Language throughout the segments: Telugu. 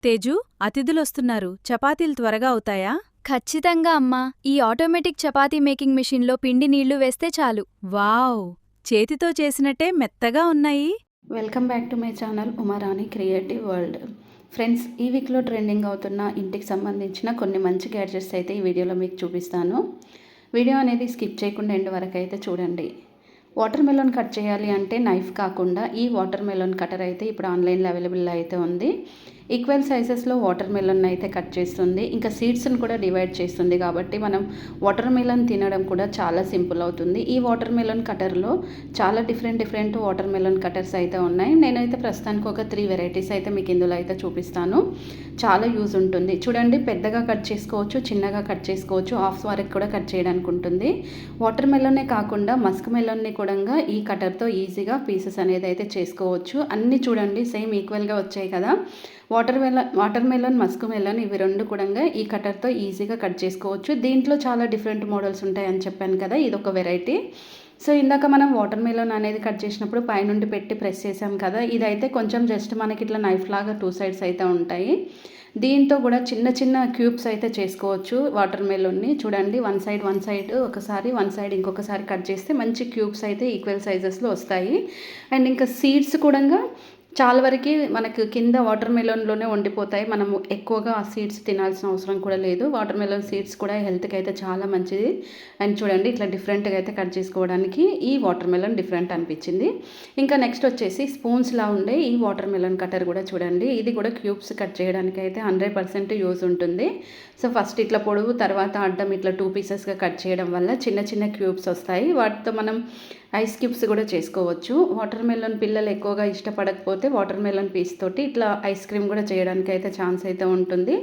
తేజు, అతిథులొస్తున్నారు. చపాతీలు త్వరగా అవుతాయా? ఖచ్చితంగా అమ్మా. ఈ ఆటోమేటిక్ చపాతీ మేకింగ్ మిషన్లో పిండి నీళ్లు వేస్తే చాలు. వావ్! చేతితో చేసినట్టే మెత్తగా ఉన్నాయి. Welcome back to my channel Uma Rani creative world. Friends, ఈ వీక్లో ట్రెండింగ్ అవుతున్న ఇంటికి సంబంధించిన కొన్ని మంచి గ్యాడ్జెట్స్ అయితే ఈ వీడియోలో మీకు చూపిస్తాను. వీడియో అనేది స్కిప్ చేయకుండా ఎండ్ వరకు అయితే చూడండి. వాటర్ మెలోన్ కట్ చేయాలి అంటే నైఫ్ కాకుండా ఈ వాటర్ మెలోన్ కటర్ అయితే ఇప్పుడు ఆన్లైన్లో అవైలబుల్ అయితే ఉంది. ఈక్వల్ సైజెస్లో వాటర్ మెలోన్ అయితే కట్ చేస్తుంది, ఇంకా సీడ్స్ని కూడా డివైడ్ చేస్తుంది. కాబట్టి మనం వాటర్ మెలోన్ తినడం కూడా చాలా సింపుల్ అవుతుంది. ఈ వాటర్ మెలోన్ కటర్లో చాలా డిఫరెంట్ వాటర్ మెలోన్ కటర్స్ అయితే ఉన్నాయి. నేనైతే ప్రస్తుతానికి ఒక 3 వెరైటీస్ అయితే మీకు ఇందులో అయితే చూపిస్తాను. చాలా యూజ్ ఉంటుంది. చూడండి, పెద్దగా కట్ చేసుకోవచ్చు, చిన్నగా కట్ చేసుకోవచ్చు, హాఫ్ వరకు కూడా కట్ చేయడానికి ఉంటుంది. వాటర్ మెలోనే కాకుండా మస్క్ మెలోన్ని కూడా ఈ కటర్తో ఈజీగా పీసెస్ అనేది అయితే చేసుకోవచ్చు. అన్నీ చూడండి సేమ్ ఈక్వల్గా వచ్చాయి కదా. వాటర్ మెలోన్, మస్క్ మెలోన్ ఇవి రెండు కూడా ఈ కటర్తో ఈజీగా కట్ చేసుకోవచ్చు. దీంట్లో చాలా డిఫరెంట్ మోడల్స్ ఉంటాయని చెప్పాను కదా, ఇది ఒక వెరైటీ. సో ఇందాక మనం వాటర్ మెలోన్ అనేది కట్ చేసినప్పుడు పైనుండి పెట్టి ప్రెస్ చేసాం కదా, ఇదైతే కొంచెం జస్ట్ మనకి ఇట్లా నైఫ్ లాగా 2 సైడ్స్ అయితే ఉంటాయి. దీంతో కూడా చిన్న క్యూబ్స్ అయితే చేసుకోవచ్చు వాటర్ మెలోన్ని. చూడండి, వన్ సైడ్ ఒకసారి, వన్ సైడ్ ఇంకొకసారి కట్ చేస్తే మంచి క్యూబ్స్ అయితే ఈక్వల్ సైజెస్లో వస్తాయి. అండ్ ఇంకా సీడ్స్ కూడా చాలా వరకు మనకు కింద వాటర్ మెలోన్లోనే వండిపోతాయి. మనము ఎక్కువగా ఆ సీడ్స్ తినాల్సిన అవసరం కూడా లేదు. వాటర్ మెలోన్ సీడ్స్ కూడా హెల్త్కి అయితే చాలా మంచిది. అండ్ చూడండి, ఇట్లా డిఫరెంట్గా అయితే కట్ చేసుకోవడానికి ఈ వాటర్ మెలోన్ డిఫరెంట్ అనిపించింది. ఇంకా నెక్స్ట్ వచ్చేసి స్పూన్స్లా ఉండే ఈ వాటర్ మెలోన్ కటర్ కూడా చూడండి, ఇది కూడా క్యూబ్స్ కట్ చేయడానికి అయితే 100% యూజ్ ఉంటుంది. సో ఫస్ట్ ఇట్లా పొడవు, తర్వాత అడ్డం ఇట్లా 2 పీసెస్గా కట్ చేయడం వల్ల చిన్న క్యూబ్స్ వస్తాయి. వాటితో మనం ఐస్ క్యూబ్స్ కూడా చేసుకోవచ్చు. వాటర్ మెలోన్ పిల్లలు ఎక్కువగా ఇష్టపడకపోతే వాటర్ మెలోన్ పీస్ తోటి ఇట్లా ఐస్ క్రీమ్ కూడా చేయడానికి అయితే ఛాన్స్ అయితే ఉంటుంది.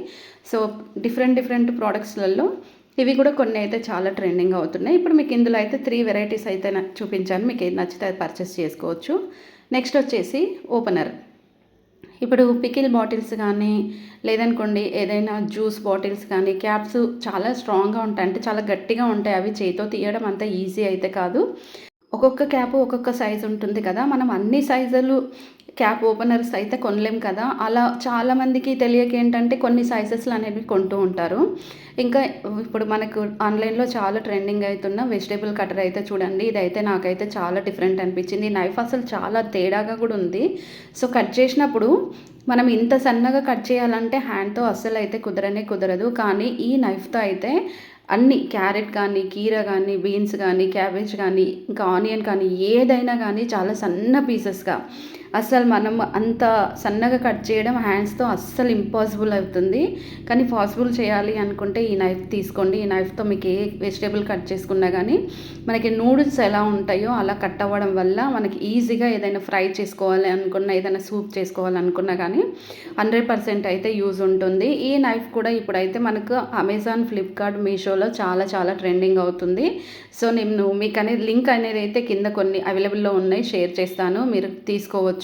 సో డిఫరెంట్ ప్రోడక్ట్స్లలో ఇవి కూడా కొన్ని అయితే చాలా ట్రెండింగ్ అవుతున్నాయి. ఇప్పుడు మీకు ఇందులో అయితే 3 వెరైటీస్ అయితే చూపించాను. మీకు ఏది నచ్చితే అది పర్చేస్ చేసుకోవచ్చు. నెక్స్ట్ వచ్చేసి ఓపెనర్. ఇప్పుడు పికిల్ బాటిల్స్ కానీ, లేదనుకోండి ఏదైనా జ్యూస్ బాటిల్స్ కానీ, క్యాప్స్ చాలా స్ట్రాంగ్గా ఉంటాయి, అంటే చాలా గట్టిగా ఉంటాయి. అవి చేతితో తీయడం అంత ఈజీ అయితే కాదు. ఒక్కొక్క క్యాప్ ఒక్కొక్క సైజు ఉంటుంది కదా, మనం అన్ని సైజులు క్యాప్ ఓపెనర్స్ అయితే కొనలేం కదా. అలా చాలామందికి తెలియక ఏంటంటే కొన్ని సైజెస్లు అనేవి కొంటూ ఉంటారు. ఇంకా ఇప్పుడు మనకు ఆన్లైన్లో చాలా ట్రెండింగ్ అవుతున్న వెజిటేబుల్ కటర్ అయితే చూడండి, ఇదైతే నాకైతే చాలా డిఫరెంట్ అనిపించింది. నైఫ్ అసలు చాలా తేడాగా కూడా ఉంది. సో కట్ చేసినప్పుడు మనం ఇంత సన్నగా కట్ చేయాలంటే హ్యాండ్తో అస్సలు అయితే కుదరదు. కానీ ఈ నైఫ్తో అయితే అన్ని క్యారెట్ కానీ, కీర కానీ, బీన్స్ కానీ, క్యాబేజ్ కానీ, ఇంకా ఆనియన్ కానీ, ఏదైనా కానీ చాలా సన్న పీసెస్గా, అసలు మనం అంత సన్నగా కట్ చేయడం హ్యాండ్స్తో అస్సలు ఇంపాసిబుల్ అవుతుంది. కానీ పాసిబుల్ చేయాలి అనుకుంటే ఈ నైఫ్ తీసుకోండి. ఈ నైఫ్తో మీకు ఏ వెజిటేబుల్ కట్ చేసుకున్నా కానీ మనకి నూడిల్స్ ఎలా ఉంటాయో అలా కట్ అవ్వడం వల్ల మనకి ఈజీగా ఏదైనా ఫ్రై చేసుకోవాలి అనుకున్నా, ఏదైనా సూప్ చేసుకోవాలనుకున్నా కానీ 100% అయితే యూజ్ ఉంటుంది. ఈ నైఫ్ కూడా ఇప్పుడైతే మనకు అమెజాన్, ఫ్లిప్కార్ట్, మీషోలో చాలా ట్రెండింగ్ అవుతుంది. సో నేను మీకు అనేది లింక్ అనేది అయితే కింద కొన్ని అవైలబుల్లో ఉన్నాయి, షేర్ చేస్తాను, మీరు తీసుకోవచ్చు.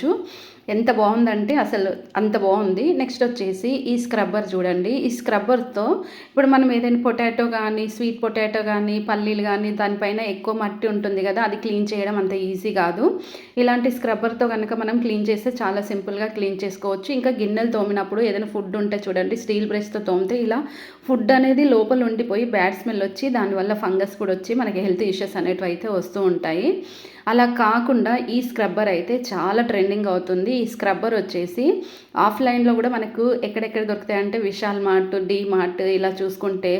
ఎంత బాగుందంటే అసలు అంత బాగుంది. నెక్స్ట్ వచ్చేసి ఈ స్క్రబ్బర్ చూడండి. ఈ స్క్రబ్బర్తో ఇప్పుడు మనం ఏదైనా పొటాటో కానీ, స్వీట్ పొటాటో కానీ, పల్లీలు కానీ, దానిపైన ఎక్కువ మట్టి ఉంటుంది కదా, అది క్లీన్ చేయడం అంత ఈజీ కాదు. ఇలాంటి స్క్రబ్బర్తో కనుక మనం క్లీన్ చేస్తే చాలా సింపుల్గా క్లీన్ చేసుకోవచ్చు. ఇంకా గిన్నెలు తోమినప్పుడు ఏదైనా ఫుడ్ ఉంటే చూడండి, స్టీల్ బ్రష్తో తోమితే ఇలా ఫుడ్ అనేది లోపల ఉండిపోయి బ్యాడ్ స్మెల్ వచ్చి దానివల్ల ఫంగస్ కూడా వచ్చి మనకి హెల్త్ ఇష్యూస్ అనేటివి అయితే వస్తూ ఉంటాయి. అలా కాకుండా ఈ స్క్రబ్బర్ అయితే చాలా ట్రెండింగ్ అవుతుంది. ఈ స్క్రబ్బర్ వచ్చేసి ఆఫ్లైన్లో కూడా మనకు ఎక్కడెక్కడ దొరుకుతాయంటే విశాల్ మార్ట్, డీ మార్ట్, ఇలా చూసుకుంటే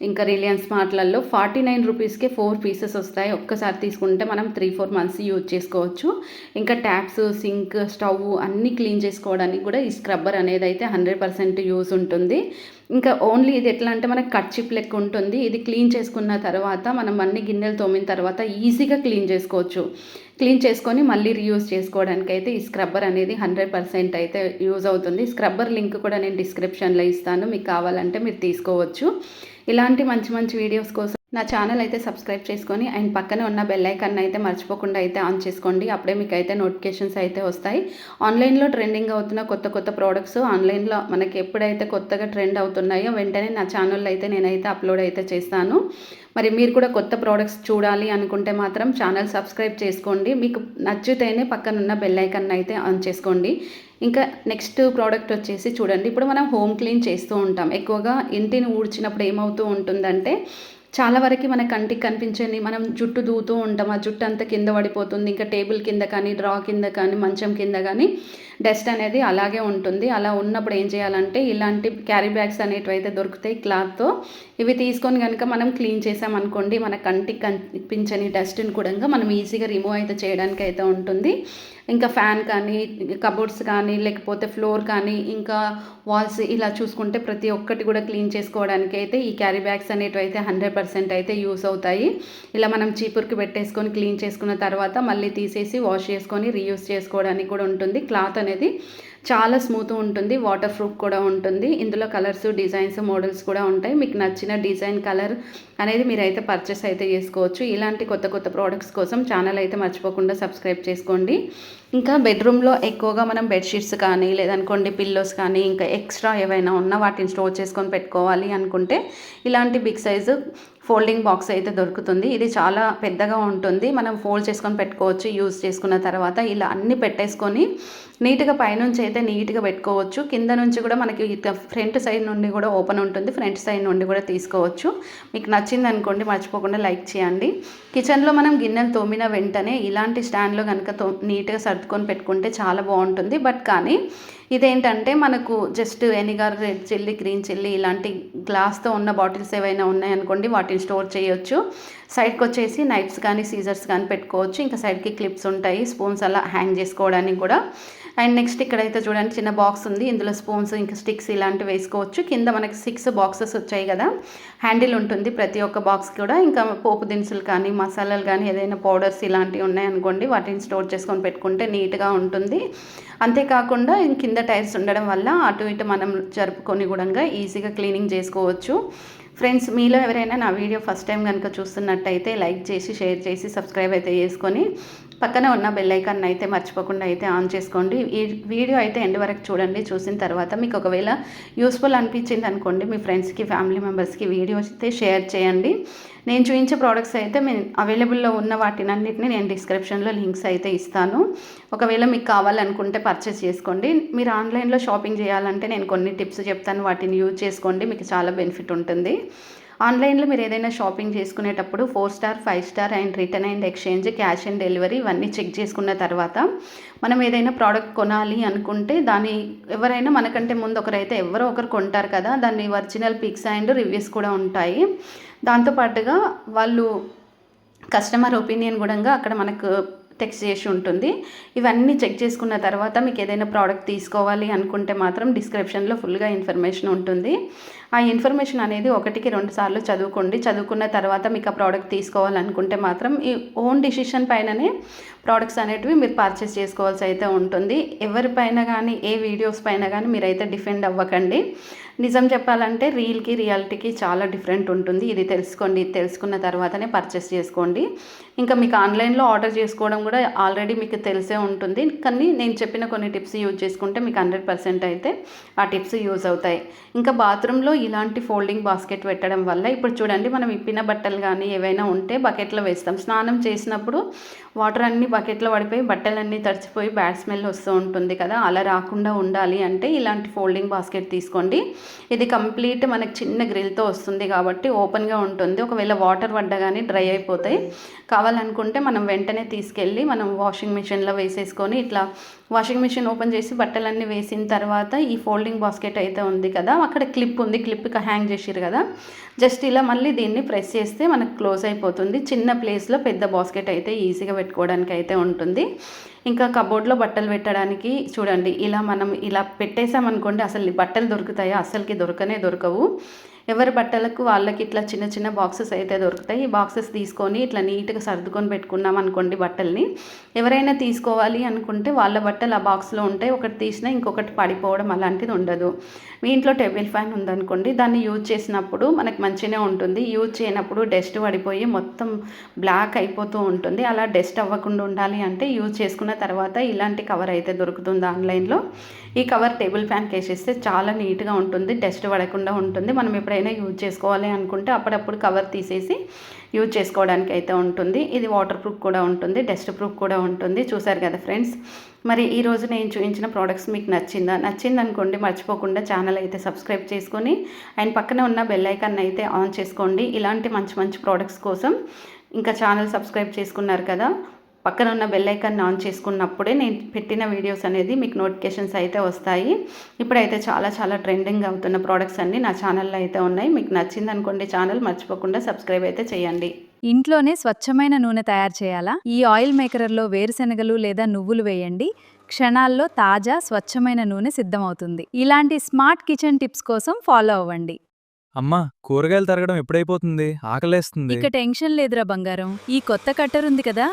ఇంకా రిలయన్స్ మార్ట్లలో 49 రూపీస్కే 4 పీసెస్ వస్తాయి. ఒక్కసారి తీసుకుంటే మనం 3-4 మంత్స్ యూజ్ చేసుకోవచ్చు. ఇంకా ట్యాప్స్, సింక్, స్టవ్ అన్నీ క్లీన్ చేసుకోవడానికి కూడా ఈ స్క్రబ్బర్ అనేది అయితే 100% యూజ్ ఉంటుంది. ఇంకా ఓన్లీ ఇది ఎట్లా అంటే మనకు కర్చీప్ లెక్క ఉంటుంది. ఇది క్లీన్ చేసుకున్న తర్వాత మనం అన్ని గిన్నెలు తోమిన తర్వాత ఈజీగా క్లీన్ చేసుకోవచ్చు. క్లీన్ చేసుకొని మళ్ళీ రీయూజ్ చేసుకోవడానికి అయితే ఈ స్క్రబ్బర్ అనేది 100% అయితే యూజ్ అవుతుంది. స్క్రబ్బర్ లింక్ కూడా నేను డిస్క్రిప్షన్లో ఇస్తాను, మీకు కావాలంటే మీరు తీసుకోవచ్చు. ఇలాంటి మంచి వీడియోస్ కోసం నా ఛానల్ అయితే సబ్స్క్రైబ్ చేసుకొని అండ్ పక్కనే ఉన్న బెల్ ఐకాన్ అయితే మర్చిపోకుండా అయితే ఆన్ చేసుకోండి. అప్పుడే మీకు అయితే నోటిఫికేషన్స్ అయితే వస్తాయి. ఆన్లైన్లో ట్రెండింగ్ అవుతున్న కొత్త ప్రోడక్ట్స్ ఆన్లైన్లో మనకి ఎప్పుడైతే కొత్తగా ట్రెండ్ అవుతున్నాయో వెంటనే నా ఛానల్లో అయితే నేనైతే అప్లోడ్ అయితే చేస్తాను. మరి మీరు కూడా కొత్త ప్రోడక్ట్స్ చూడాలి అనుకుంటే మాత్రం ఛానల్ సబ్స్క్రైబ్ చేసుకోండి. మీకు నచ్చితేనే పక్కనున్న బెల్ ఐకాన్ అయితే ఆన్ చేసుకోండి. ఇంకా నెక్స్ట్ ప్రోడక్ట్ వచ్చేసి చూడండి, ఇప్పుడు మనం హోమ్ క్లీన్ చేస్తూ ఉంటాం. ఎక్కువగా ఇంటిని ఊడ్చినప్పుడు ఏమవుతూ ఉంటుందంటే చాలా వరకు మన కంటికి కనిపించని మనం జుట్టు దూతూ ఉంటాం. ఆ జుట్టు అంతా కింద పడిపోతుంది. ఇంకా టేబుల్ కింద కానీ, డ్రా కింద కానీ, మంచం కింద కానీ డస్ట్ అనేది అలాగే ఉంటుంది. అలా ఉన్నప్పుడు ఏం చేయాలంటే ఇలాంటి క్యారీ బ్యాగ్స్ అనేటివి అయితే దొరుకుతాయి క్లాత్తో. ఇవి తీసుకొని కనుక మనం క్లీన్ చేసామనుకోండి, మన కంటికి కనిపించని డస్ట్ని కూడా మనం ఈజీగా రిమూవ్ అయితే చేయడానికి అయితే ఉంటుంది. ఇంకా ఫ్యాన్ కానీ, కబోర్డ్స్ కానీ, లేకపోతే ఫ్లోర్ కానీ, ఇంకా వాల్స్ ఇలా చూసుకుంటే ప్రతి ఒక్కటి కూడా క్లీన్ చేసుకోవడానికి అయితే ఈ క్యారీ బ్యాగ్స్ అనేటివి అయితే 100% అయితే యూస్ అవుతాయి. ఇలా మనం చీపుర్కి పెట్టేసుకొని క్లీన్ చేసుకున్న తర్వాత మళ్ళీ తీసేసి వాష్ చేసుకొని రీయూస్ చేసుకోవడానికి కూడా ఉంటుంది. క్లాత్ అనేది చాలా స్మూత్ ఉంటుంది, వాటర్ ప్రూఫ్ కూడా ఉంటుంది. ఇందులో కలర్స్, డిజైన్స్, మోడల్స్ కూడా ఉంటాయి. మీకు నచ్చిన డిజైన్, కలర్ అనేది మీరైతే పర్చేస్ అయితే చేసుకోవచ్చు. ఇలాంటి కొత్త కొత్త ప్రోడక్ట్స్ కోసం ఛానల్ అయితే మర్చిపోకుండా సబ్స్క్రైబ్ చేసుకోండి. ఇంకా బెడ్రూమ్లో ఎక్కువగా మనం బెడ్షీట్స్ కానీ, లేదనుకోండి పిల్లోస్ కానీ, ఇంకా ఎక్స్ట్రా ఏవైనా ఉన్నా వాటిని స్టోర్ చేసుకొని పెట్టుకోవాలి అనుకుంటే ఇలాంటి బిగ్ సైజు ఫోల్డింగ్ బాక్స్ అయితే దొరుకుతుంది. ఇది చాలా పెద్దగా ఉంటుంది. మనం ఫోల్డ్ చేసుకొని పెట్టుకోవచ్చు. యూజ్ చేసుకున్న తర్వాత ఇలా అన్నీ పెట్టేసుకొని నీట్గా పైనుంచి అయితే నీట్గా పెట్టుకోవచ్చు. కింద నుంచి కూడా మనకి ఫ్రంట్ సైడ్ నుండి కూడా ఓపెన్ ఉంటుంది. ఫ్రంట్ సైడ్ నుండి కూడా తీసుకోవచ్చు. మీకు నచ్చింది అనుకోండి, మర్చిపోకుండా లైక్ చేయండి. కిచెన్లో మనం గిన్నెలు తోమిన వెంటనే ఇలాంటి స్టాండ్లో కనుక నీట్గా సర్దుకొని పెట్టుకుంటే చాలా బాగుంటుంది. బట్ కానీ ఇదేంటంటే మనకు just vinegar, red chilli, green chilli ఇలాంటి గ్లాస్తో ఉన్న బాటిల్స్ ఏవైనా ఉన్నాయనుకోండి వాటిని స్టోర్ చేయొచ్చు. సైడ్కి వచ్చేసి నైఫ్స్ కానీ, సీజర్స్ కానీ పెట్టుకోవచ్చు. ఇంకా సైడ్కి క్లిప్స్ ఉంటాయి, స్పూన్స్ అలా హ్యాంగ్ చేసుకోవడానికి కూడా. అండ్ నెక్స్ట్ ఇక్కడైతే చూడండి చిన్న బాక్స్ ఉంది. ఇందులో స్పూన్స్, ఇంకా స్టిక్స్ ఇలాంటివి వేసుకోవచ్చు. కింద మనకి 6 బాక్సెస్ వచ్చాయి కదా, హ్యాండిల్ ఉంటుంది ప్రతి ఒక్క బాక్స్ కూడా. ఇంకా పోపు దినుసులు కానీ, మసాలాలు కానీ, ఏదైనా పౌడర్స్ ఇలాంటివి ఉన్నాయనుకోండి వాటిని స్టోర్ చేసుకొని పెట్టుకుంటే నీట్గా ఉంటుంది. అంతేకాకుండా కింద టైర్స్ ఉండడం వల్ల అటు ఇటు మనం జరుపుకొని కూడా ఈజీగా క్లీనింగ్ చేసుకోవచ్చు. ఫ్రెండ్స్, మీలో ఎవరైనా నా వీడియో ఫస్ట్ టైం కనుక చూస్తున్నట్టయితే లైక్ చేసి, షేర్ చేసి, సబ్స్క్రైబ్ అయితే చేసుకొని పక్కన ఉన్న బెల్ ఐకాన్ అయితే మర్చిపోకుండా అయితే ఆన్ చేసుకోండి. ఈ వీడియో అయితే ఎండ్ వరకు చూడండి. చూసిన తర్వాత మీకు ఒకవేళ యూస్ఫుల్ అనిపించింది అనుకోండి, మీ ఫ్రెండ్స్కి, ఫ్యామిలీ మెంబర్స్కి వీడియో అయితే షేర్ చేయండి. నేను చూపించే ప్రోడక్ట్స్ అయితే అవైలబుల్లో ఉన్న వాటినన్నిటిని నేను డిస్క్రిప్షన్లో లింక్స్ అయితే ఇస్తాను. ఒకవేళ మీకు కావాలనుకుంటే పర్చేస్ చేసుకోండి. మీరు ఆన్లైన్లో షాపింగ్ చేయాలంటే నేను కొన్ని టిప్స్ చెప్తాను, వాటిని యూజ్ చేసుకోండి, మీకు చాలా బెనిఫిట్ ఉంటుంది. ఆన్లైన్లో మీరు ఏదైనా షాపింగ్ చేసుకునేటప్పుడు 4 star, 5 star and return and exchange, cash on delivery ఇవన్నీ చెక్ చేసుకున్న తర్వాత మనం ఏదైనా ప్రోడక్ట్ కొనాలి అనుకుంటే దాన్ని ఎవరైనా మనకంటే ముందు ఒకరైతే ఎవరో ఒకరు కొంటారు కదా, దాన్ని ఒరిజినల్ పిక్స్ అండ్ రివ్యూస్ కూడా ఉంటాయి. దాంతోపాటుగా వాళ్ళు కస్టమర్ ఒపీనియన్ కూడా అక్కడ మనకు టెక్స్ట్ చేసి ఉంటుంది. ఇవన్నీ చెక్ చేసుకున్న తర్వాత మీకు ఏదైనా ప్రోడక్ట్ తీసుకోవాలి అనుకుంటే మాత్రం డిస్క్రిప్షన్లో ఫుల్గా ఇన్ఫర్మేషన్ ఉంటుంది. ఆ ఇన్ఫర్మేషన్ అనేది 1కి 2 సార్లు చదువుకోండి. చదువుకున్న తర్వాత మీకు ఆ ప్రోడక్ట్ తీసుకోవాలనుకుంటే మాత్రం ఈ ఓన్ డిసిషన్ పైననే ప్రోడక్ట్స్ అనేటివి మీరు పర్చేస్ చేసుకోవాల్సి అయితే ఉంటుంది. ఎవరిపైన కానీ, ఏ వీడియోస్ పైన కానీ మీరైతే డిఫెండ్ అవ్వకండి. నిజం చెప్పాలంటే రీల్కి, రియాలిటీకి చాలా డిఫరెంట్ ఉంటుంది. ఇది తెలుసుకోండి. ఇది తెలుసుకున్న తర్వాతనే పర్చేస్ చేసుకోండి. ఇంకా మీకు ఆన్లైన్లో ఆర్డర్ చేసుకోవడం కూడా ఆల్రెడీ మీకు తెలిసే ఉంటుంది. కానీ నేను చెప్పిన కొన్ని టిప్స్ యూజ్ చేసుకుంటే మీకు 100% అయితే ఆ టిప్స్ యూజ్ అవుతాయి. ఇంకా బాత్రూంలో ఇలాంటి ఫోల్డింగ్ బాస్కెట్ పెట్టడం వల్ల ఇప్పుడు చూడండి, మనం ఇప్పిన బట్టలు కానీ ఏవైనా ఉంటే బకెట్లో వేస్తాం. స్నానం చేసినప్పుడు వాటర్ అన్నీ బకెట్లో పడిపోయి బట్టలన్నీ తడిచిపోయి బ్యాడ్ స్మెల్ వస్తూ ఉంటుంది కదా, అలా రాకుండా ఉండాలి అంటే ఇలాంటి ఫోల్డింగ్ బాస్కెట్ తీసుకోండి. ఇది కంప్లీట్ మనకి చిన్న గ్రిల్తో వస్తుంది కాబట్టి ఓపెన్గా ఉంటుంది. ఒకవేళ వాటర్ పడ్డా కానీ డ్రై అయిపోతాయి. కావాలనుకుంటే మనం వెంటనే తీసుకెళ్ళి మనం వాషింగ్ మిషన్లో వేసేసుకొని ఇట్లా వాషింగ్ మిషన్ ఓపెన్ చేసి బట్టలన్నీ వేసిన తర్వాత ఈ ఫోల్డింగ్ బాస్కెట్ అయితే ఉంది కదా, అక్కడ క్లిప్ ఉంది, క్లిప్కి హ్యాంగ్ చేసిరు కదా, జస్ట్ ఇలా మళ్ళీ దీన్ని ప్రెస్ చేస్తే మనకు క్లోజ్ అయిపోతుంది. చిన్న ప్లేస్లో పెద్ద బాస్కెట్ అయితే ఈజీగా పెట్టుకోవడానికి అయితే ఉంటుంది. ఇంకా కబోర్డ్లో బట్టలు పెట్టడానికి చూడండి, ఇలా మనం ఇలా పెట్టేసామనుకోండి అసలు బట్టలు దొరుకుతాయో అసలుకి దొరకవు. ఎవరి బట్టలకు వాళ్ళకి ఇట్లా చిన్న చిన్న బాక్సెస్ అయితే దొరుకుతాయి. ఈ బాక్సెస్ తీసుకొని ఇట్లా నీట్గా సర్దుకొని పెట్టుకున్నాం అనుకోండి బట్టల్ని, ఎవరైనా తీసుకోవాలి అనుకుంటే వాళ్ళ బట్టలు ఆ బాక్స్లో ఉంటాయి. ఒకటి తీసినా ఇంకొకటి పడిపోవడం అలాంటిది ఉండదు. మీ ఇంట్లో టేబుల్ ఫ్యాన్ ఉందనుకోండి, దాన్ని యూజ్ చేసినప్పుడు మనకు మంచిగానే ఉంటుంది. యూజ్ చేయనప్పుడు డస్ట్ పడిపోయి మొత్తం బ్లాక్ అయిపోతూ ఉంటుంది. అలా డస్ట్ అవ్వకుండా ఉండాలి అంటే యూజ్ చేసుకున్న తర్వాత ఇలాంటి కవర్ అయితే దొరుకుతుంది ఆన్లైన్లో. ఈ కవర్ టేబుల్ ఫ్యాన్కి వేసేస్తే చాలా నీట్గా ఉంటుంది, డస్ట్ పడకుండా ఉంటుంది. మనం ఎప్పుడైనా యూజ్ చేసుకోవాలి అనుకుంటే అప్పుడప్పుడు కవర్ తీసేసి యూజ్ చేసుకోవడానికి అయితే ఉంటుంది. ఇది వాటర్ ప్రూఫ్ కూడా ఉంటుంది, డస్ట్ ప్రూఫ్ కూడా ఉంటుంది. చూసారు కదా ఫ్రెండ్స్. మరి ఈరోజు నేను చూపించిన ప్రోడక్ట్స్ మీకు నచ్చిందనుకోండి మర్చిపోకుండా ఛానల్ అయితే సబ్స్క్రైబ్ చేసుకొని అండ్ పక్కన ఉన్న బెల్ ఐకాన్ అయితే ఆన్ చేసుకోండి. ఇలాంటి మంచి మంచి ప్రోడక్ట్స్ కోసం ఇంకా ఛానల్ సబ్స్క్రైబ్ చేసుకున్నారు కదా, పక్కన ఉన్న బెల్ ఐకాన్ ఆన్ చేసుకున్నప్పుడే నేను పెట్టిన వీడియోస్ అనేది మీకు నోటిఫికేషన్స్ అయితే వస్తాయి. ఇప్పుడైతే చాలా ట్రెండింగ్ అవుతున్న ప్రోడక్ట్స్ అన్నీ నా ఛానల్లో అయితే ఉన్నాయి. మీకు నచ్చింది అనుకోండి ఛానల్ మర్చిపోకుండా సబ్స్క్రైబ్ అయితే చేయండి. ఇంట్లోనే స్వచ్ఛమైన నూనె తయారు చేయాలా? ఈ ఆయిల్ మేకర్లో వేరుశనగలు లేదా నువ్వులు వేయండి. క్షణాల్లో తాజా స్వచ్ఛమైన నూనె సిద్ధమవుతుంది. ఇలాంటి స్మార్ట్ కిచెన్ టిప్స్ కోసం ఫాలో అవ్వండి. అమ్మా, కూరగాయలు తరగడం ఎప్పుడైపోతుంది? ఆకలేస్తుంది. ఇక టెన్షన్ లేదురా బంగారం, ఈ కొత్త కట్టర్ ఉంది కదా.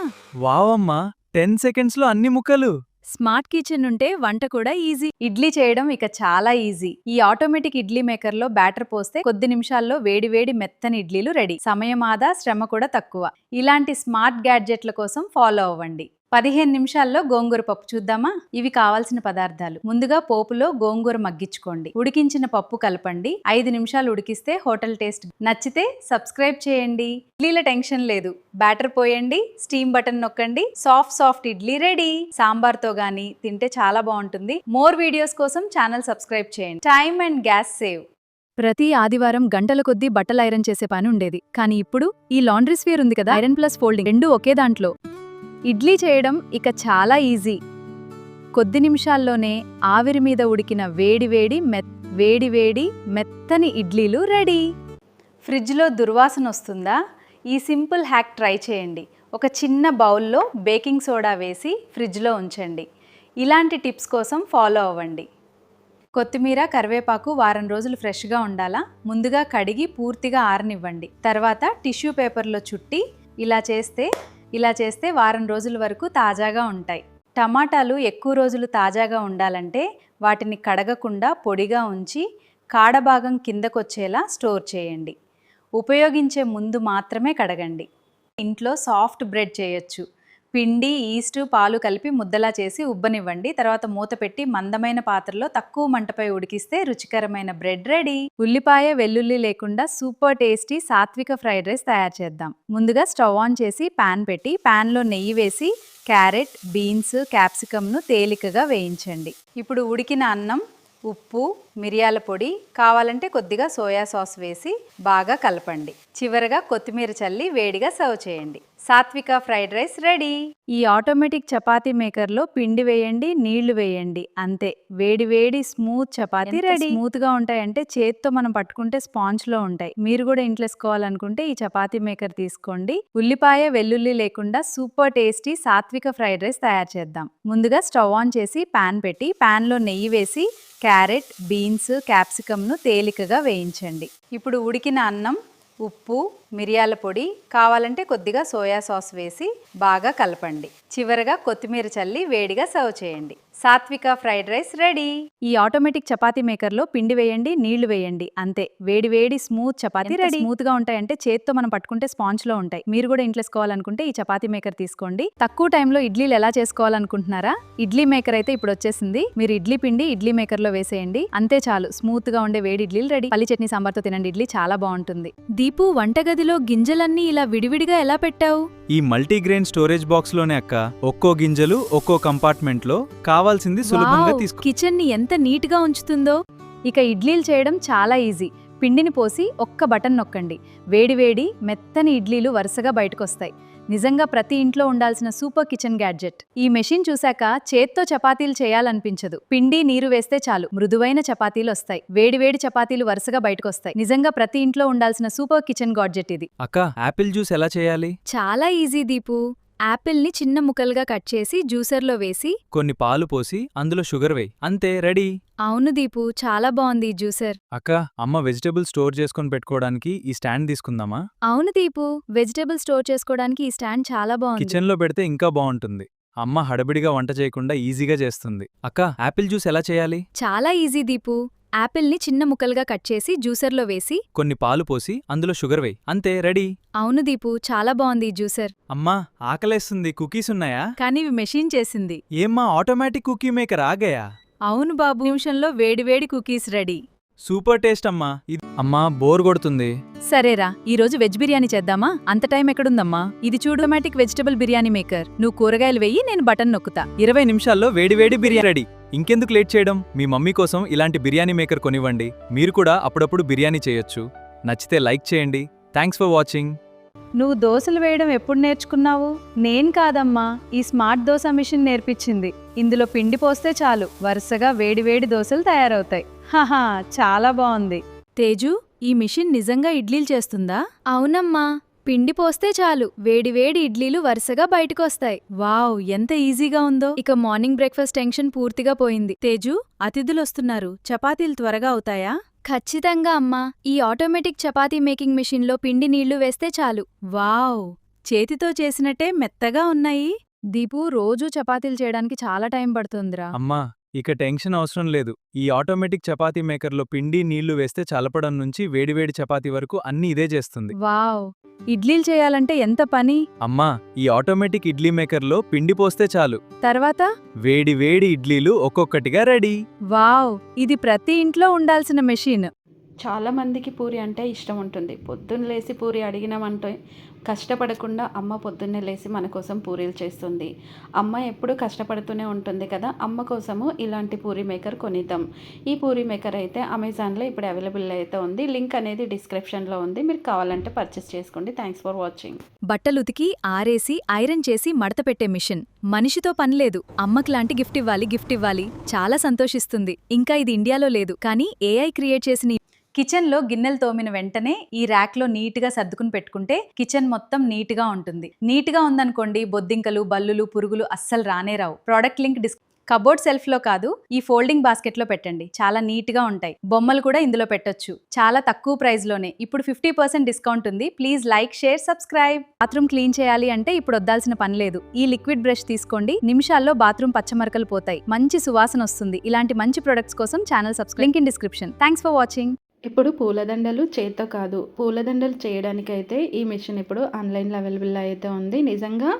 వావమ్మా, 10 సెకండ్స్లో అన్ని ముక్కలు. స్మార్ట్ కిచెన్ ఉంటే వంట కూడా ఈజీ. ఇడ్లీ చేయడం ఇక చాలా ఈజీ. ఈ ఆటోమేటిక్ ఇడ్లీ మేకర్ లో బ్యాటర్ పోస్తే కొద్ది నిమిషాల్లో వేడి మెత్తని ఇడ్లీలు రెడీ. సమయం ఆదా, శ్రమ కూడా తక్కువ. ఇలాంటి స్మార్ట్ గ్యాడ్జెట్ల కోసం ఫాలో అవ్వండి. 15 నిమిషాల్లో గోంగూర పప్పు చూద్దామా? ఇవి కావాల్సిన పదార్థాలు. ముందుగా పోపులో గోంగూర మగ్గించుకోండి. ఉడికించిన పప్పు కలపండి. 5 నిమిషాలు ఉడికిస్తే హోటల్ టేస్ట్. నచ్చితే సబ్స్క్రైబ్ చేయండి. ఇడ్లీల టెన్షన్ లేదు. బ్యాటర్ పోయండి, స్టీమ్ బటన్ నొక్కండి, సాఫ్ట్ ఇడ్లీ రెడీ. సాంబార్తో గానీ తింటే చాలా బాగుంటుంది. మోర్ వీడియోస్ కోసం ఛానల్ సబ్స్క్రైబ్ చేయండి. Time and gas save. ప్రతి ఆదివారం గంటల కొద్దీ బట్టలు ఐరన్ చేసే పని ఉండేది. కానీ ఇప్పుడు ఈ లాండ్రీ స్ఫియర్ ఉంది కదా, ఐరన్ ప్లస్ ఫోల్డింగ్ రెండు ఒకే దాంట్లో. ఇడ్లీ చేయడం ఇక చాలా ఈజీ. కొద్ది నిమిషాల్లోనే ఆవిరి మీద ఉడికిన వేడి మెత్తని ఇడ్లీలు రెడీ. ఫ్రిడ్జ్లో దుర్వాసన వస్తుందా? ఈ సింపుల్ హ్యాక్ ట్రై చేయండి. ఒక చిన్న బౌల్లో బేకింగ్ సోడా వేసి ఫ్రిడ్జ్లో ఉంచండి. ఇలాంటి టిప్స్ కోసం ఫాలో అవ్వండి. కొత్తిమీర, కరివేపాకు వారం రోజులు ఫ్రెష్గా ఉండాలా? ముందుగా కడిగి పూర్తిగా ఆరనివ్వండి. తర్వాత టిష్యూ పేపర్లో చుట్టి ఇలా చేస్తే వారం రోజుల వరకు తాజాగా ఉంటాయి. టమాటాలు ఎక్కువ రోజులు తాజాగా ఉండాలంటే వాటిని కడగకుండా పొడిగా ఉంచి కాడభాగం కిందకొచ్చేలా స్టోర్ చేయండి. ఉపయోగించే ముందు మాత్రమే కడగండి. ఇంట్లో సాఫ్ట్ బ్రెడ్ చేయొచ్చు. పిండి, ఈస్ట్, పాలు కలిపి ముద్దలా చేసి ఉబ్బనివ్వండి. తర్వాత మూత పెట్టి మందమైన పాత్రలో తక్కువ మంటపై ఉడికిస్తే రుచికరమైన బ్రెడ్ రెడీ. ఉల్లిపాయ, వెల్లుల్లి లేకుండా సూపర్ టేస్టీ సాత్విక ఫ్రైడ్ రైస్ తయారు చేద్దాం. ముందుగా స్టవ్ ఆన్ చేసి పాన్ పెట్టి పాన్లో నెయ్యి వేసి క్యారెట్, బీన్స్, క్యాప్సికమ్ను తేలికగా వేయించండి. ఇప్పుడు ఉడికిన అన్నం, ఉప్పు, మిరియాల పొడి, కావాలంటే కొద్దిగా సోయా సాస్ వేసి బాగా కలపండి. చివరగా కొత్తిమీర చల్లి వేడిగా సర్వ్ చేయండి. సాత్విక ఫ్రైడ్ రైస్ రెడీ. ఈ ఆటోమేటిక్ చపాతీ మేకర్లో పిండి వేయండి, నీళ్లు వేయండి, అంతే. వేడి స్మూత్ చపాతీ రెడీ. స్మూత్ గా ఉంటాయంటే చేత్తో మనం పట్టుకుంటే స్పాంజ్ లో ఉంటాయి. మీరు కూడా ఇంట్లో వేసుకోవాలనుకుంటే ఈ చపాతీ మేకర్ తీసుకోండి. ఉల్లిపాయ, వెల్లుల్లి లేకుండా సూపర్ టేస్టీ సాత్విక ఫ్రైడ్ రైస్ తయారు చేద్దాం. ముందుగా స్టవ్ ఆన్ చేసి పాన్ పెట్టి పాన్లో నెయ్యి వేసి క్యారెట్, బీన్స్, క్యాప్సికమ్ను తేలికగా వేయించండి. ఇప్పుడు ఉడికిన అన్నం, ఉప్పు, మిరియాల పొడి, కావాలంటే కొద్దిగా సోయా సాస్ వేసి బాగా కలపండి. చివరగా కొత్తిమీర చల్లి వేడిగా సర్వ్ చేయండి. సాత్విక ఫ్రైడ్ రైస్ రెడీ. ఈ ఆటోమేటిక్ చపాతీ మేకర్లో పిండి వేయండి, నీళ్లు వేయండి, అంతే. వేడి స్మూత్ చపాతీ రెడీ. స్మూత్ గా ఉంటాయంటే చేత్తో మనం పట్టుకుంటే స్పాంజ్ లో ఉంటాయి. మీరు కూడా ఇంట్లో వేసుకోవాలనుకుంటే ఈ చపాతీ మేకర్ తీసుకోండి. తక్కువ టైంలో ఇడ్లీలు ఎలా చేసుకోవాలనుకుంటున్నారా? ఇడ్లీ మేకర్ అయితే ఇప్పుడు వచ్చేసింది. మీరు ఇడ్లీ పిండి ఇడ్లీ మేకర్ లో వేసేయండి, అంతే చాలు. స్మూత్ గా ఉండే వేడి ఇడ్లీలు రెడీ. పల్లి చట్నీ సాంబార్తో తినండి. ఇడ్లీ చాలా బాగుంటుంది. దీపు, వంటగదిలో గింజలన్నీ ఇలా విడివిడిగా ఎలా పెట్టావు? ఈ మల్టీగ్రెయిన్ స్టోరేజ్ బాక్స్ లోనే అక్క. ఒక్కో గింజలు ఒక్కో కంపార్ట్మెంట్ లో కావాల్సింది సులభంగా తీసుకో. కిచెన్ ని ఎంత నీట్ గా ఉంచుతుందో. ఇక ఇడ్లీలు చేయడం చాలా ఈజీ. పిండిని పోసి ఒక్క బటన్ నొక్కండి. వేడి మెత్తని ఇడ్లీలు వరుసగా బయటకొస్తాయి. నిజంగా ప్రతి ఇంట్లో ఉండాల్సిన సూపర్ కిచెన్ గ్యాడ్జెట్. ఈ మెషిన్ చూశాక చేత్తో చపాతీలు చేయాలనిపించదు. పిండి, నీరు వేస్తే చాలు మృదువైన చపాతీలు వస్తాయి. వేడి చపాతీలు వరుసగా బయటకొస్తాయి. నిజంగా ప్రతి ఇంట్లో ఉండాల్సిన సూపర్ కిచెన్ గాడ్జెట్ ఇది. అక్క, యాపిల్ జ్యూస్ ఎలా చేయాలి? చాలా ఈజీ దీపు. యాపిల్ని చిన్న ముక్కలుగా కట్ చేసి జ్యూసర్లో వేసి కొన్ని పాలు పోసి అందులో షుగర్ వేయి, అంతే రెడీ. అవును దీపు, చాలా బాగుంది ఈ జ్యూసర్. అక్క, అమ్మ వెజిటబుల్ స్టోర్ చేసుకొని పెట్టుకోవడానికి ఈ స్టాండ్ తీసుకుందామా? అవును దీపు, వెజిటబుల్ స్టోర్ చేసుకోవడానికి ఈ స్టాండ్ చాలా బాగుంది. కిచెన్ లో పెడితే ఇంకా బాగుంటుంది. అమ్మ హడబిడిగా వంట చేయకుండా ఈజీగా చేస్తుంది. అక్క, యాపిల్ జ్యూస్ ఎలా చేయాలి? చాలా ఈజీ దీపు. యాపిల్ని చిన్న ముక్కలుగా కట్ చేసి జ్యూసర్లో వేసి కొన్ని పాలు పోసి అందులో షుగర్ వేయి, అంతే రెడీ. అవును దీపు, చాలా బాగుంది ఈ జ్యూసర్. అమ్మా, ఆకలేస్తుంది. కుకీస్ ఉన్నాయా? కానీ ఇవి మెషిన్ చేసింది. ఏమ్మా, ఆటోమేటిక్ కుకీ మేకర్ ఆగయా? అవును బాబు, నిమిషంలో వేడివేడి కుకీస్ రెడీ. సూపర్ టేస్ట్ అమ్మా. అమ్మా బోర్ కొడుతుంది. సరేరా, ఈరోజు వెజ్ బిర్యానీ చేద్దామా? అంత టైం ఎక్కడుందమ్మా? ఇది చూడు, ఆటోమేటిక్ వెజిటబుల్ బిర్యానీ మేకర్. నువ్వు కూరగాయలు వెయ్యి, నేను బటన్ నొక్కుతా. 20 నిమిషాల్లో వేడివేడి బిర్యానీ రెడీ. ఇంకెందుకు లేట్ చేయడం, మీ మమ్మీ కోసం ఇలాంటి బిర్యానీ మేకర్ కొనివ్వండి. మీరు కూడా అప్పుడప్పుడు బిర్యానీ చేయొచ్చు. నచ్చితే లైక్ చేయండి. Thanks for watching. నువ్వు దోశలు వేయడం ఎప్పుడు నేర్చుకున్నావు? నేను కాదమ్మా, ఈ స్మార్ట్ దోశ మిషన్ నేర్పించింది. ఇందులో పిండి పోస్తే చాలు, వరుసగా వేడివేడి దోశలు తయారవుతాయి. హహా, చాలా బాగుంది. తేజు, ఈ మిషన్ నిజంగా ఇడ్లీలు చేస్తుందా? అవునమ్మా, పిండి పోస్తే చాలు వేడివేడి ఇడ్లీలు వరుసగా బయటకొస్తాయి. వావ్, ఎంత ఈజీగా ఉందో. ఇక మార్నింగ్ బ్రేక్ఫాస్ట్ టెన్షన్ పూర్తిగా పోయింది. తేజు, అతిథులొస్తున్నారు, చపాతీలు త్వరగా అవుతాయా? ఖచ్చితంగా అమ్మా, ఈ ఆటోమేటిక్ చపాతీ మేకింగ్ మిషన్లో పిండి నీళ్లు వేస్తే చాలు. వావ్, చేతితో చేసినట్టే మెత్తగా ఉన్నాయి. దీపు, రోజూ చపాతీలు చేయడానికి చాలా టైం పడుతుందిరా. అమ్మా, ఇక టెన్షన్ అవసరం లేదు. ఈ ఆటోమేటిక్ చపాతీ మేకర్లో పిండి నీళ్లు వేస్తే చల్లపడం నుంచి వేడివేడి చపాతీ వరకు అన్నీ ఇదే చేస్తుంది. వావ్, ఇడ్లీలు చేయాలంటే ఎంత పని. అమ్మా, ఈ ఆటోమేటిక్ ఇడ్లీ మేకర్లో పిండి పోస్తే చాలు, తర్వాత వేడివేడి ఇడ్లీలు ఒక్కొక్కటిగా రెడీ. వావ్, ఇది ప్రతి ఇంట్లో ఉండాల్సిన మెషిన్. చాలామందికి పూరి అంటే ఇష్టం ఉంటుంది. పొద్దున్న లేసి పూరి అడిగినామంటే కష్టపడకుండా అమ్మ పొద్దున్నే లేసి మన కోసం పూరీలు చేస్తుంది. అమ్మ ఎప్పుడూ కష్టపడుతూనే ఉంటుంది కదా. అమ్మ కోసము ఇలాంటి పూరీ మేకర్ కొనిద్దాం. ఈ పూరీ మేకర్ అయితే అమెజాన్లో ఇప్పుడు అవైలబుల్ అయితే ఉంది. లింక్ అనేది డిస్క్రిప్షన్లో ఉంది. మీరు కావాలంటే పర్చేస్ చేసుకోండి. Thanks for watching. బట్టలుతికి ఆరేసి ఐరన్ చేసి మడతపెట్టే మిషన్. మనిషితో పనిలేదు. అమ్మకిలాంటి గిఫ్ట్ ఇవ్వాలి. చాలా సంతోషిస్తుంది. ఇంకా ఇది ఇండియాలో లేదు, కానీ ఏఐ క్రియేట్ చేసిన కిచెన్లో గిన్నెలు తోమిన వెంటనే ఈ ర్యాక్లో నీట్గా సర్దుకుని పెట్టుకుంటే కిచెన్ మొత్తం నీట్గా ఉంటుంది. నీట్గా ఉందనుకోండి, బొద్దింకలు, బల్లులు, పురుగులు అస్సలు రానే రావు. ప్రోడక్ట్ లింక్ కబోర్డ్ సెల్ఫ్లో కాదు, ఈ ఫోల్డింగ్ బాస్కెట్లో పెట్టండి. చాలా నీట్గా ఉంటాయి. బొమ్మలు కూడా ఇందులో పెట్టొచ్చు. చాలా తక్కువ ప్రైస్లోనే. ఇప్పుడు 50% డిస్కౌంట్ ఉంది. Please like, share, subscribe. Bathroom clean చేయాలి అంటే ఇప్పుడు వద్దాల్సిన పని లేదు. ఈ లిక్విడ్ బ్రష్ తీసుకోండి, నిమిషాల్లో బాత్రూమ్ పచ్చమరకలు పోతాయి. మంచి సువాసన వస్తుంది. ఇలాంటి మంచి ప్రొడక్ట్స్ కోసం channel subscribe. Link in description. Thanks for watching. ఇప్పుడు పూలదండలు చేత్తో కాదు, పూలదండలు చేయడానికైతే ఈ మిషన్ ఇప్పుడు ఆన్లైన్లో అవైలబుల్ అయితే ఉంది. నిజంగా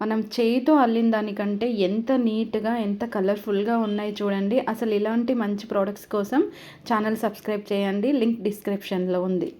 మనం చేయితో అల్లిన దానికంటే ఎంత నీట్గా, ఎంత కలర్ఫుల్గా ఉన్నాయి చూడండి. అసలు ఇలాంటి మంచి ప్రోడక్ట్స్ కోసం ఛానల్ సబ్స్క్రైబ్ చేయండి. లింక్ డిస్క్రిప్షన్లో ఉంది.